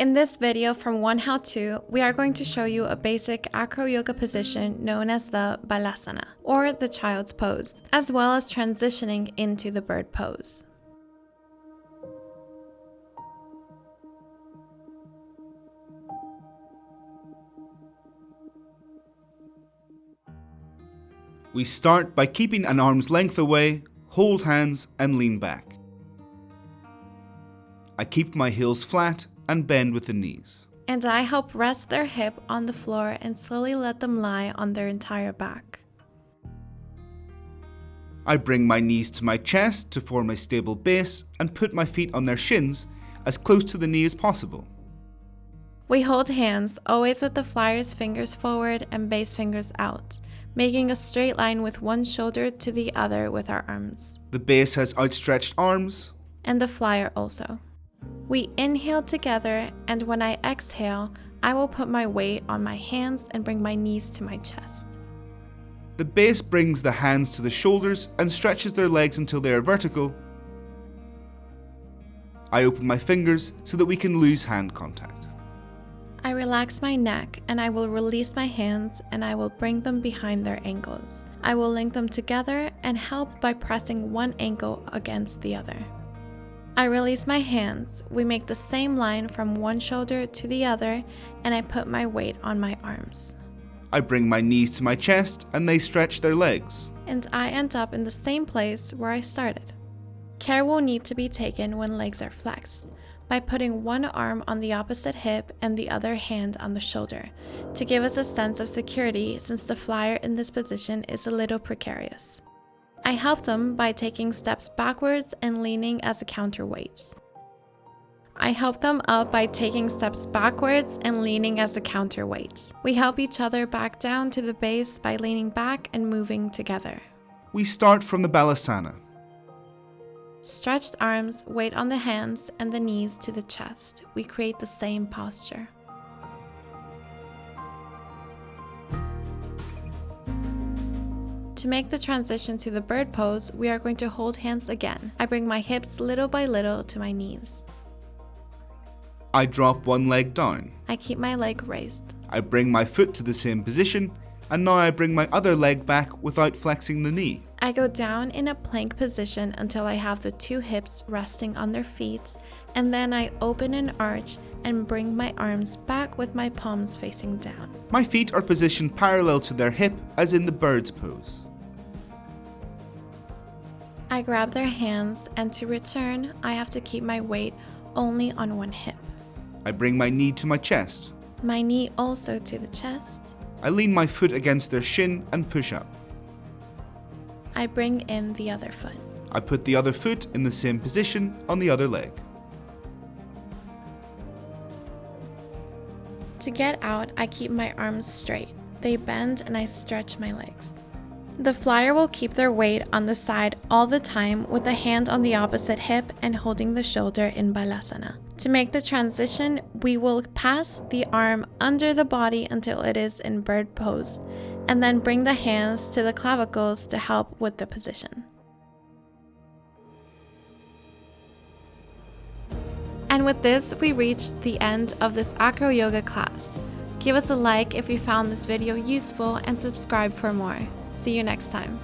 In this video from oneHOWTO, we are going to show you a basic acroyoga position known as the balasana, or the child's pose, as well as transitioning into the bird pose. We start by keeping an arm's length away, hold hands and lean back. I keep my heels flat and bend with the knees. And I help rest their hip on the floor and slowly let them lie on their entire back. I bring my knees to my chest to form a stable base and put my feet on their shins as close to the knee as possible. We hold hands, always with the flyer's fingers forward and base fingers out, making a straight line with one shoulder to the other with our arms. The base has outstretched arms. And the flyer also. We inhale together, and when I exhale, I will put my weight on my hands and bring my knees to my chest. The base brings the hands to the shoulders and stretches their legs until they are vertical. I open my fingers so that we can lose hand contact. I relax my neck and I will release my hands and I will bring them behind their ankles. I will link them together and help by pressing one ankle against the other. I release my hands, we make the same line from one shoulder to the other, and I put my weight on my arms. I bring my knees to my chest and they stretch their legs. And I end up in the same place where I started. Care will need to be taken when legs are flexed, by putting one arm on the opposite hip and the other hand on the shoulder, to give us a sense of security since the flyer in this position is a little precarious. I help them by taking steps backwards and leaning as a counterweight. I help them up by taking steps backwards and leaning as a counterweight. We help each other back down to the base by leaning back and moving together. We start from the balasana. Stretched arms, weight on the hands and the knees to the chest. We create the same posture. To make the transition to the bird pose, we are going to hold hands again. I bring my hips little by little to my knees. I drop one leg down. I keep my leg raised. I bring my foot to the same position, and now I bring my other leg back without flexing the knee. I go down in a plank position until I have the two hips resting on their feet, and then I open an arch and bring my arms back with my palms facing down. My feet are positioned parallel to their hip as in the bird's pose. I grab their hands, and to return, I have to keep my weight only on one hip. I bring my knee to my chest. My knee also to the chest. I lean my foot against their shin and push up. I bring in the other foot. I put the other foot in the same position on the other leg. To get out, I keep my arms straight. They bend and I stretch my legs. The flyer will keep their weight on the side all the time with the hand on the opposite hip and holding the shoulder in balasana. To make the transition, we will pass the arm under the body until it is in bird pose, and then bring the hands to the clavicles to help with the position. And with this, we reached the end of this acroyoga class. Give us a like if you found this video useful and subscribe for more. See you next time.